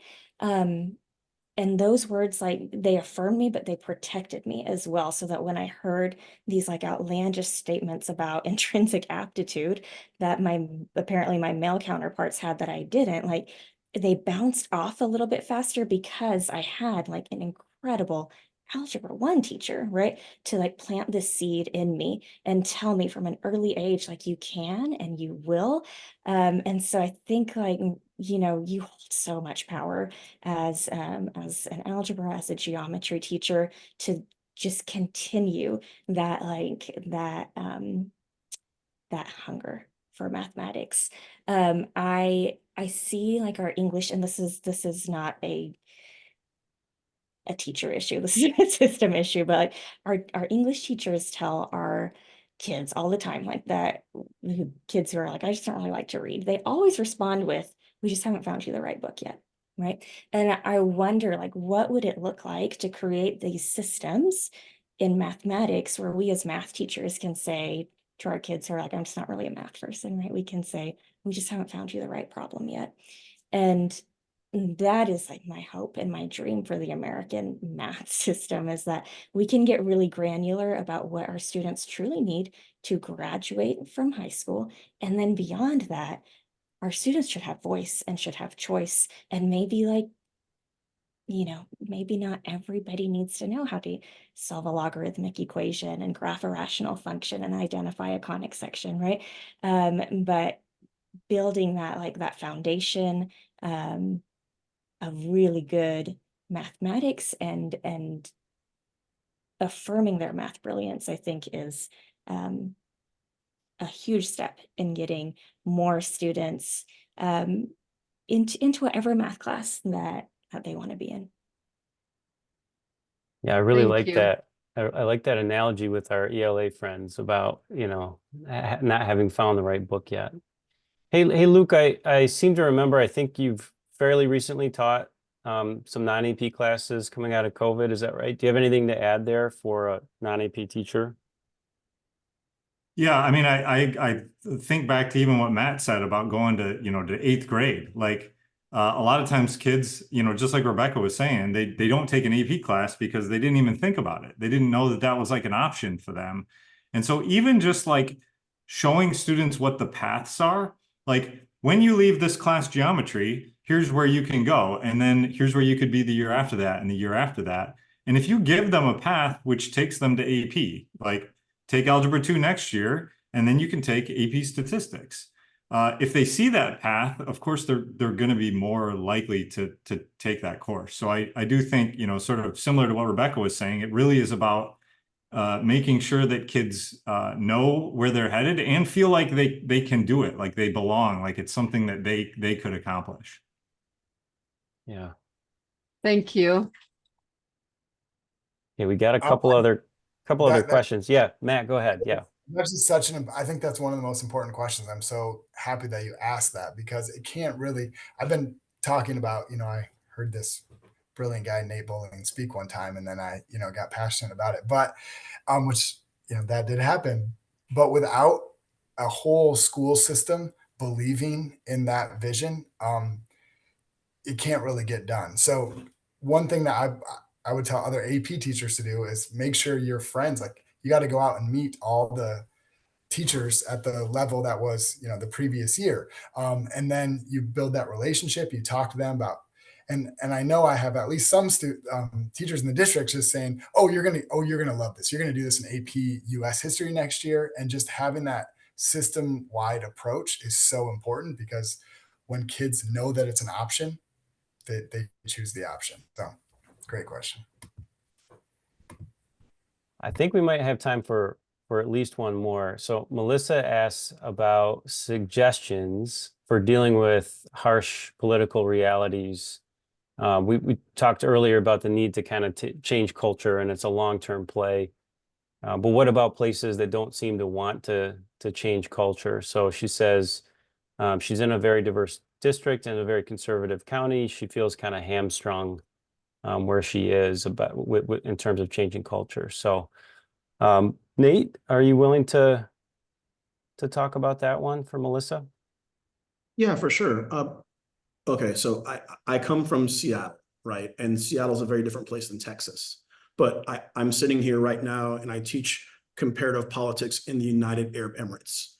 And those words, like they affirmed me, but they protected me as well. So that when I heard these like outlandish statements about intrinsic aptitude that apparently my male counterparts had that I didn't, like they bounced off a little bit faster because I had like an incredible Algebra 1 teacher, right? To like plant this seed in me and tell me from an early age, like you can and you will. And so I think like, you know, you hold so much power as an algebra, as a geometry teacher, to just continue that that hunger for mathematics. I see like our English, and this is not a teacher issue, this is a system issue, but our English teachers tell our kids all the time like that, kids who are like, I just don't really like to read, they always respond with, we just haven't found you the right book yet, right? And I wonder like, what would it look like to create these systems in mathematics where we as math teachers can say to our kids who are like, I'm just not really a math person, right? We can say, we just haven't found you the right problem yet. And that is like my hope and my dream for the American math system, is that we can get really granular about what our students truly need to graduate from high school. And then beyond that, our students should have voice and should have choice. And maybe like, you know, maybe not everybody needs to know how to solve a logarithmic equation and graph a rational function and identify a conic section, right? But building that like that foundation of really good mathematics and affirming their math brilliance, I think, is a huge step in getting more students into whatever math class that they want to be in. Yeah, I really Thank like you. that. I like that analogy with our ELA friends about, not having found the right book yet. Hey, Luke, I seem to remember, I think you've fairly recently taught some non-AP classes coming out of COVID. Is that right? Do you have anything to add there for a non-AP teacher? Yeah, I mean, I think back to even what Matt said about going to, to 8th grade. Like a lot of times kids, just like Rebecca was saying, they don't take an AP class because they didn't even think about it. They didn't know that that was like an option for them. And so even just like showing students what the paths are, like when you leave this class geometry, here's where you can go. And then here's where you could be the year after that and the year after that. And if you give them a path which takes them to AP, like take Algebra 2 next year, and then you can take AP Statistics. If they see that path, of course, they're going to be more likely to take that course. So I do think, sort of similar to what Rebecca was saying, it really is about making sure that kids know where they're headed and feel like they can do it, like they belong, like it's something that they could accomplish. Yeah. Thank you. Yeah, we got a couple other questions. Yeah, Matt, go ahead. Yeah. That's just I think that's one of the most important questions. I'm so happy that you asked that because it can't really, I've been talking about, I heard this brilliant guy, Nate Bowling, speak one time, and then I, got passionate about it, but, which, that did happen, but without a whole school system believing in that vision, it can't really get done. So one thing that I would tell other AP teachers to do is make sure your friends, like you got to go out and meet all the teachers at the level that was, the previous year. And then you build that relationship, you talk to them about, and I know I have at least some teachers in the district just saying, you're going to love this. You're going to do this in AP US history next year. And just having that system wide approach is so important because when kids know that it's an option, they choose the option. So great question. I think we might have time for at least one more. So Melissa asks about suggestions for dealing with harsh political realities. We talked earlier about the need to kind of change culture, and it's a long-term play. But what about places that don't seem to want to change culture? So she says she's in a very diverse district in a very conservative county. She feels kind of hamstrung where she is in terms of changing culture. So Nate, are you willing to talk about that one for Melissa? Yeah, for sure. Okay, so I come from Seattle, right? And Seattle's a very different place than Texas. But I'm sitting here right now and I teach comparative politics in the United Arab Emirates.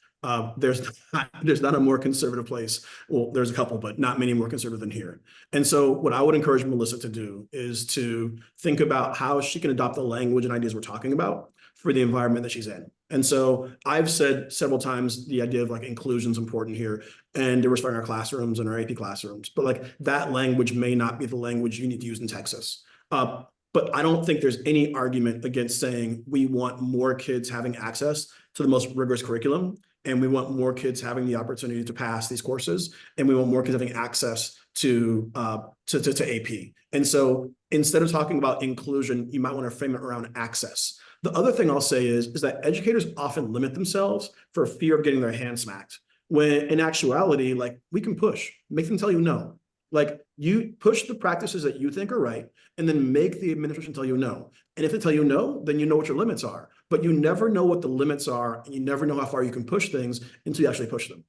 There's not a more conservative place. Well, there's a couple, but not many more conservative than here. And so what I would encourage Melissa to do is to think about how she can adopt the language and ideas we're talking about for the environment that she's in. And so I've said several times the idea of like inclusion is important here and diversifying our classrooms and our AP classrooms, but like that language may not be the language you need to use in Texas. But I don't think there's any argument against saying we want more kids having access to the most rigorous curriculum, and we want more kids having the opportunity to pass these courses, and we want more kids having access to AP. And so instead of talking about inclusion, you might want to frame it around access. The other thing I'll say is that educators often limit themselves for fear of getting their hand smacked, when in actuality, like we can push, make them tell you no. Like you push the practices that you think are right, and then make the administration tell you no. And if they tell you no, then you know what your limits are. But you never know what the limits are, and you never know how far you can push things until you actually push them.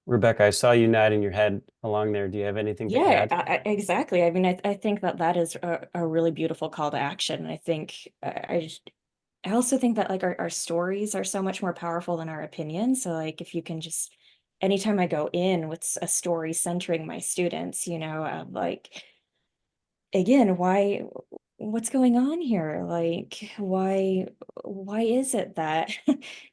Rebecca, I saw you nodding your head along there. Do you have anything to add? Exactly. I mean, I think that is a really beautiful call to action. I think I also think that like our stories are so much more powerful than our opinions. So like if you can just, anytime I go in with a story centering my students, like, again, what's going on here? Like, why is it that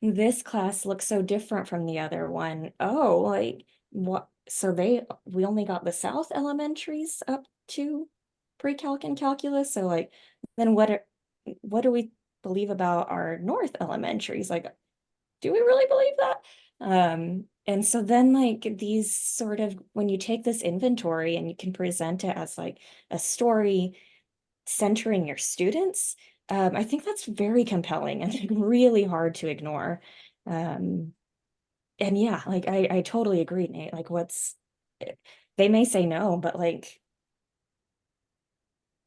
this class looks so different from the other one? Oh, like what? So we only got the South elementaries up to pre-calc and calculus. So like, then what do we believe about our North elementaries? Like, do we really believe that? And so then like these sort of, when you take this inventory and you can present it as like a story centering your students, I think that's very compelling and like really hard to ignore. And yeah, like I totally agree, Nate. Like they may say no, but like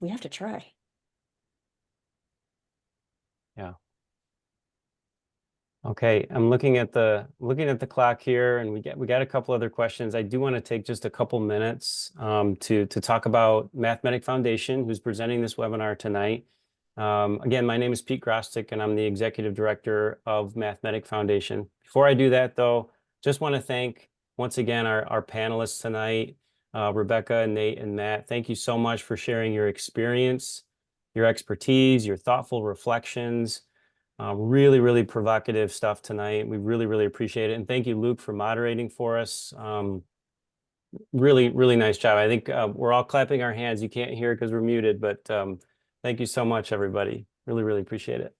we have to try. Yeah. Okay, I'm looking at the clock here, and we got a couple other questions. I do want to take just a couple minutes to talk about Mathematic Foundation, who's presenting this webinar tonight. Again, my name is Pete Grostic, and I'm the Executive Director of Mathematic Foundation. Before I do that, though, just want to thank once again our panelists tonight, Rebecka, Nate, and Matt. Thank you so much for sharing your experience, your expertise, your thoughtful reflections. Really, really provocative stuff tonight. We really, really appreciate it. And thank you, Luke, for moderating for us. Really, really nice job. I think we're all clapping our hands. You can't hear because we're muted, but thank you so much, everybody. Really, really appreciate it.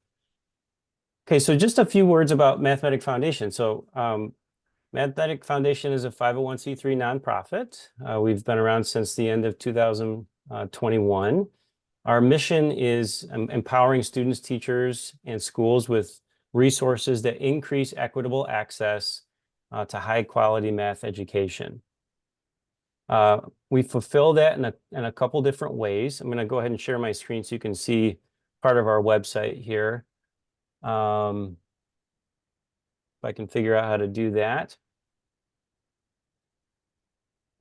Okay, so just a few words about Mathematic Foundation. So Mathematic Foundation is a 501c3 nonprofit. We've been around since the end of 2021. Our mission is empowering students, teachers, and schools with resources that increase equitable access to high-quality math education. We fulfill that in a couple different ways. I'm going to go ahead and share my screen so you can see part of our website here. If I can figure out how to do that.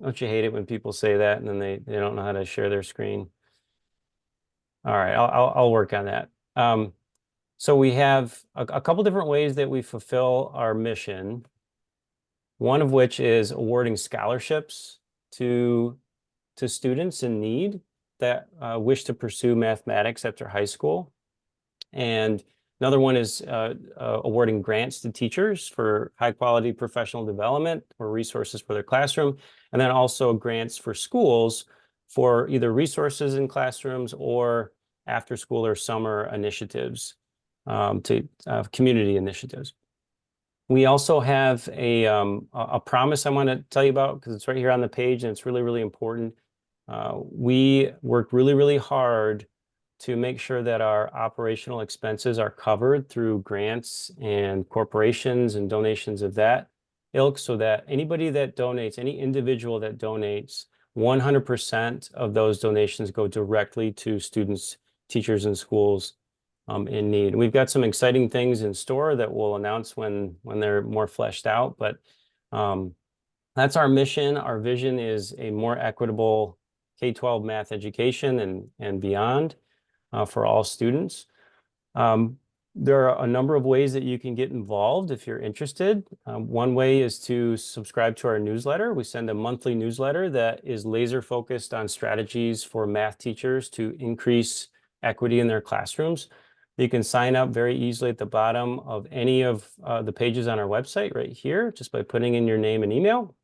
Don't you hate it when people say that and then they don't know how to share their screen? All right, I'll work on that. So we have a couple different ways that we fulfill our mission. One of which is awarding scholarships to students in need that wish to pursue mathematics after high school. And another one is awarding grants to teachers for high quality professional development or resources for their classroom. And then also grants for schools for either resources in classrooms or after school or summer initiatives, to community initiatives. We also have a promise I want to tell you about because it's right here on the page and it's really, really important. We work really, really hard to make sure that our operational expenses are covered through grants and corporations and donations of that ilk, so that anybody that donates, any individual that donates, 100% of those donations go directly to students, teachers, and schools in need. We've got some exciting things in store that we'll announce when they're more fleshed out, but that's our mission. Our vision is a more equitable K-12 math education and beyond for all students. There are a number of ways that you can get involved if you're interested. One way is to subscribe to our newsletter. We send a monthly newsletter that is laser focused on strategies for math teachers to increase equity in their classrooms. You can sign up very easily at the bottom of any of the pages on our website right here, just by putting in your name and email.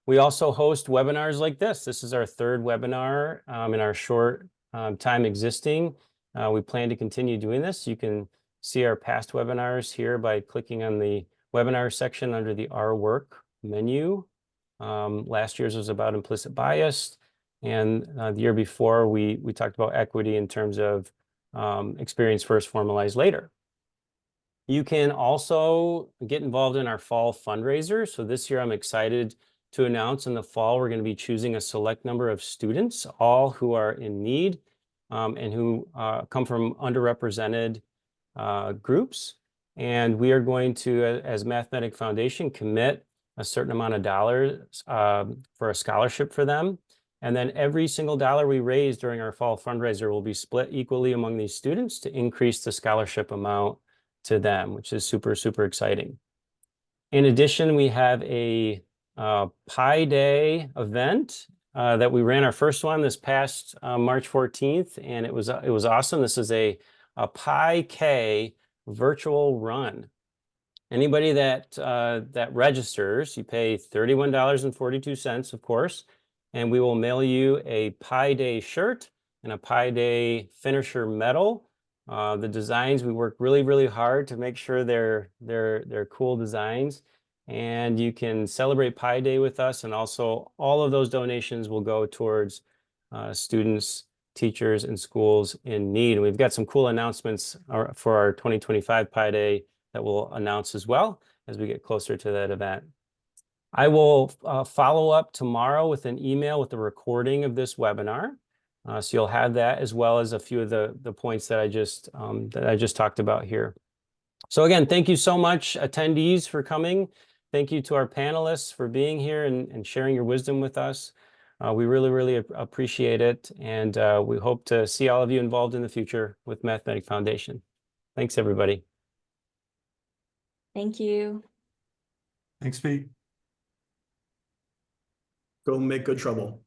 We also host webinars like this. This is our third webinar in our short time existing. We plan to continue doing this. You can see our past webinars here by clicking on the webinar section under the Our Work menu. Last year's was about implicit bias. And the year before, we talked about equity in terms of experience first, formalized later. You can also get involved in our fall fundraiser. So this year, I'm excited to announce in the fall, we're going to be choosing a select number of students, all who are in need and who come from underrepresented groups. And we are going to, as Mathematic Foundation, commit a certain amount of dollars for a scholarship for them. And then every single dollar we raise during our fall fundraiser will be split equally among these students to increase the scholarship amount to them, which is super, super exciting. In addition, we have a Pi Day event that we ran our first one this past March 14th, and it was awesome. This is a Pi K virtual run. Anybody that registers, you pay $31.42, of course, and we will mail you a Pi Day shirt and a Pi Day finisher medal. The designs, we work really, really hard to make sure they're cool designs. And you can celebrate Pi Day with us, and also all of those donations will go towards students, teachers, and schools in need. And we've got some cool announcements for our 2025 Pi Day that we'll announce as well as we get closer to that event. I will follow up tomorrow with an email with the recording of this webinar. So you'll have that, as well as a few of the points that I just talked about here. So again, thank you so much, attendees, for coming. Thank you to our panelists for being here and sharing your wisdom with us. We really, really appreciate it. And we hope to see all of you involved in the future with Mathematic Foundation. Thanks, everybody. Thank you. Thanks, Pete. Go make good trouble.